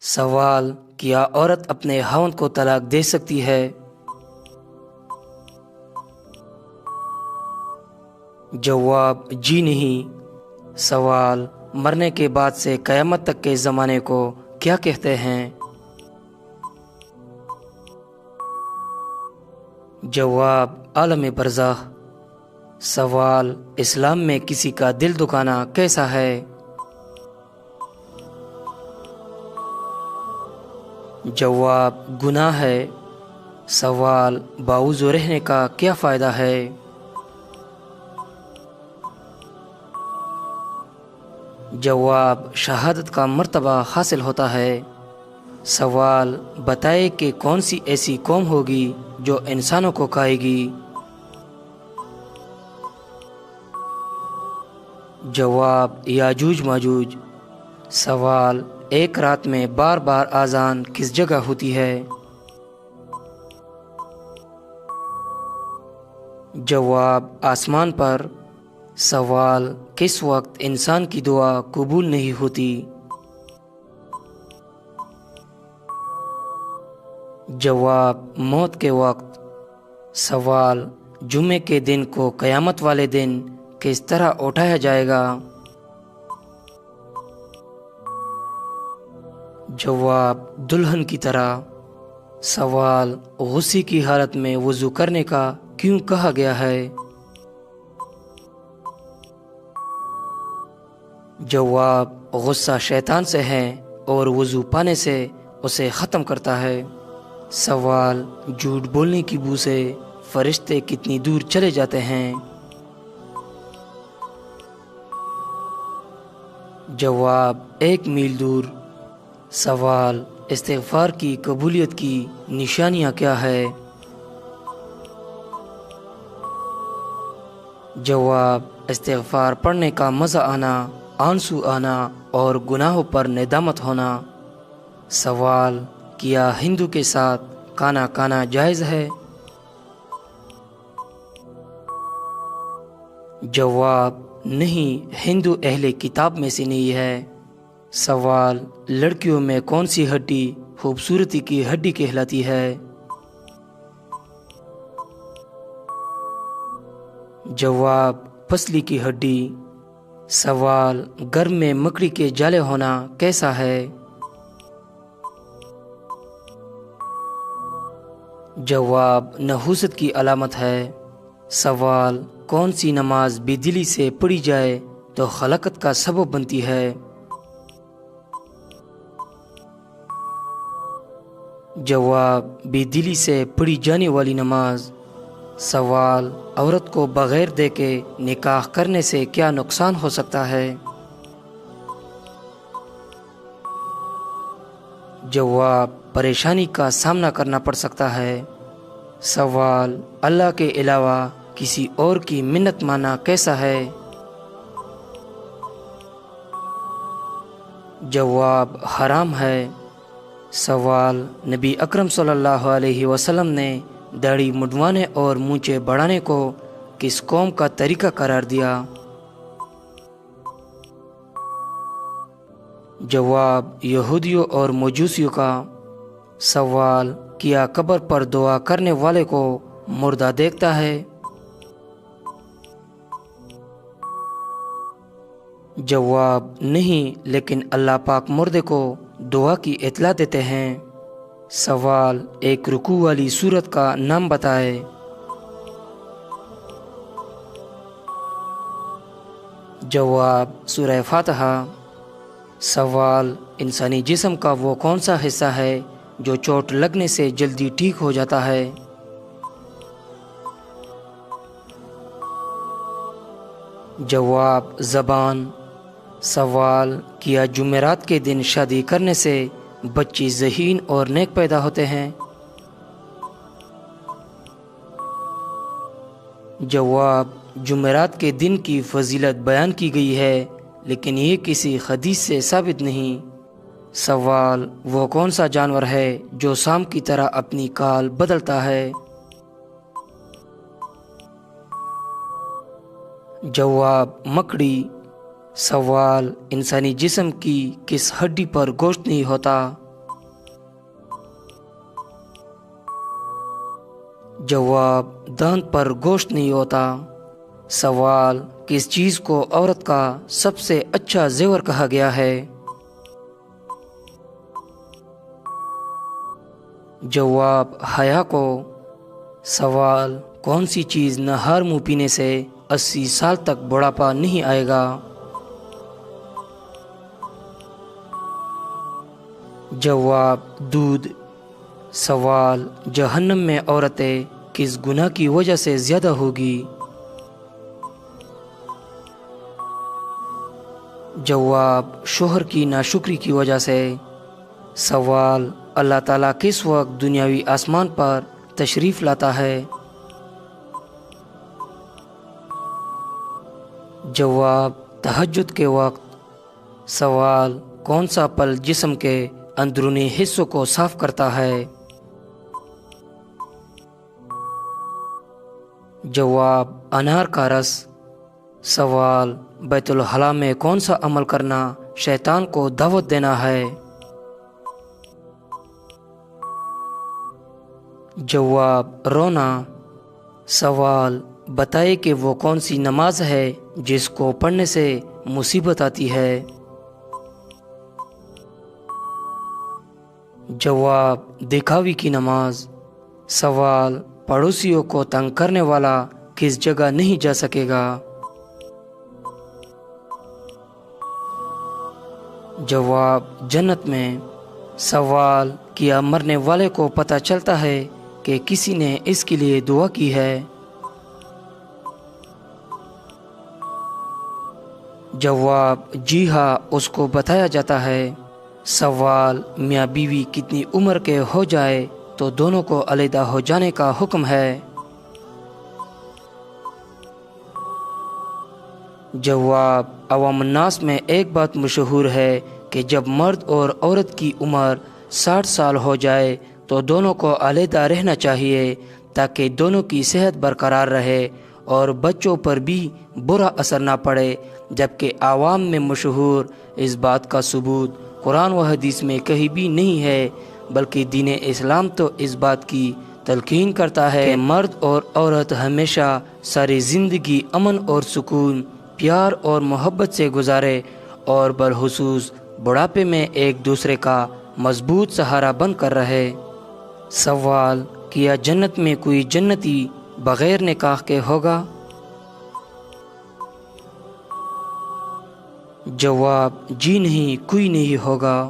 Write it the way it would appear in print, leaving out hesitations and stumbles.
سوال: کیا عورت اپنے خاوند کو طلاق دے سکتی ہے؟ جواب: جی نہیں۔ سوال: مرنے کے بعد سے قیامت تک کے زمانے کو کیا کہتے ہیں؟ جواب: عالم برزخ۔ سوال: اسلام میں کسی کا دل دکھانا کیسا ہے؟ جواب: گناہ ہے۔ سوال: باوضو رہنے کا کیا فائدہ ہے؟ جواب: شہادت کا مرتبہ حاصل ہوتا ہے۔ سوال: بتائے کہ کون سی ایسی قوم ہوگی جو انسانوں کو کھائے گی؟ جواب: یاجوج ماجوج۔ سوال: ایک رات میں بار بار اذان کس جگہ ہوتی ہے؟ جواب: آسمان پر۔ سوال: کس وقت انسان کی دعا قبول نہیں ہوتی؟ جواب: موت کے وقت۔ سوال: جمعے کے دن کو قیامت والے دن کس طرح اٹھایا جائے گا؟ جواب: دلہن کی طرح۔ سوال: غصے کی حالت میں وضو کرنے کا کیوں کہا گیا ہے؟ جواب: غصہ شیطان سے ہے اور وضو پانے سے اسے ختم کرتا ہے۔ سوال: جھوٹ بولنے کی بو سے فرشتے کتنی دور چلے جاتے ہیں؟ جواب: 1 میل دور۔ سوال: استغفار کی قبولیت کی نشانیاں کیا ہے؟ جواب: استغفار پڑھنے کا مزہ آنا، آنسو آنا اور گناہوں پر ندامت ہونا۔ سوال: کیا ہندو کے ساتھ کھانا کھانا جائز ہے؟ جواب: نہیں، ہندو اہل کتاب میں سے نہیں ہے۔ سوال: لڑکیوں میں کون سی ہڈی خوبصورتی کی ہڈی کہلاتی ہے؟ جواب: پسلی کی ہڈی۔ سوال: گھر میں مکڑی کے جالے ہونا کیسا ہے؟ جواب: نحوست کی علامت ہے۔ سوال: کون سی نماز بے دلی سے پڑھی جائے تو خلقت کا سبب بنتی ہے؟ جواب: بے دلی سے پڑھی جانے والی نماز۔ سوال: عورت کو بغیر دیکھے نکاح کرنے سے کیا نقصان ہو سکتا ہے؟ جواب: پریشانی کا سامنا کرنا پڑ سکتا ہے۔ سوال: اللہ کے علاوہ کسی اور کی منت ماننا کیسا ہے؟ جواب: حرام ہے۔ سوال: نبی اکرم صلی اللہ علیہ وسلم نے داڑھی منڈوانے اور مونچھیں بڑھانے کو کس قوم کا طریقہ قرار دیا؟ جواب: یہودیوں اور مجوسیوں کا۔ سوال: کیا قبر پر دعا کرنے والے کو مردہ دیکھتا ہے؟ جواب: نہیں، لیکن اللہ پاک مردے کو دعا کی اطلاع دیتے ہیں۔ سوال: ایک رکوع والی سورت کا نام بتائے۔ جواب: سورہ فاتحہ۔ سوال: انسانی جسم کا وہ کون سا حصہ ہے جو چوٹ لگنے سے جلدی ٹھیک ہو جاتا ہے؟ جواب: زبان۔ سوال: کیا جمعرات کے دن شادی کرنے سے بچے ذہین اور نیک پیدا ہوتے ہیں؟ جواب: جمعرات کے دن کی فضیلت بیان کی گئی ہے لیکن یہ کسی حدیث سے ثابت نہیں۔ سوال: وہ کون سا جانور ہے جو سام کی طرح اپنی کال بدلتا ہے؟ جواب: مکڑی۔ سوال: انسانی جسم کی کس ہڈی پر گوشت نہیں ہوتا؟ جواب دانت پر گوشت نہیں ہوتا۔ سوال کس چیز کو عورت کا سب سے اچھا زیور کہا گیا ہے؟ جواب حیا کو۔ سوال کون سی چیز نہار منہ پینے سے 80 سال تک بڑھاپا نہیں آئے گا؟ جواب دودھ۔ سوال جہنم میں عورتیں کس گناہ کی وجہ سے زیادہ ہوگی؟ جواب شوہر کی ناشکری کی وجہ سے۔ سوال اللہ تعالیٰ کس وقت دنیاوی آسمان پر تشریف لاتا ہے؟ جواب تہجد کے وقت۔ سوال کون سا پھل جسم کے اندرونی حصوں کو صاف کرتا ہے؟ جواب انار کا رس۔ سوال بیت الخلاء میں کون سا عمل کرنا شیطان کو دعوت دینا ہے؟ جواب رونا۔ سوال بتائے کہ وہ کون سی نماز ہے جس کو پڑھنے سے مصیبت آتی ہے؟ جواب دکھاوی کی نماز۔ سوال پڑوسیوں کو تنگ کرنے والا کس جگہ نہیں جا سکے گا؟ جواب جنت میں۔ سوال کیا مرنے والے کو پتہ چلتا ہے کہ کسی نے اس کے لیے دعا کی ہے؟ جواب جی ہاں، اس کو بتایا جاتا ہے۔ سوال میاں بیوی کتنی عمر کے ہو جائے تو دونوں کو علیحدہ ہو جانے کا حکم ہے؟ جواب عوام الناس میں ایک بات مشہور ہے کہ جب مرد اور عورت کی عمر 60 سال ہو جائے تو دونوں کو علیحدہ رہنا چاہیے تاکہ دونوں کی صحت برقرار رہے اور بچوں پر بھی برا اثر نہ پڑے، جبکہ عوام میں مشہور اس بات کا ثبوت قرآن و حدیث میں کہیں بھی نہیں ہے، بلکہ دین اسلام تو اس بات کی تلقین کرتا ہے کہ مرد اور عورت ہمیشہ ساری زندگی امن اور سکون، پیار اور محبت سے گزارے اور بالخصوص بڑھاپے میں ایک دوسرے کا مضبوط سہارا بن کر رہے۔ سوال کیا جنت میں کوئی جنتی بغیر نکاح کے ہوگا؟ جواب جی نہیں، کوئی نہیں ہوگا۔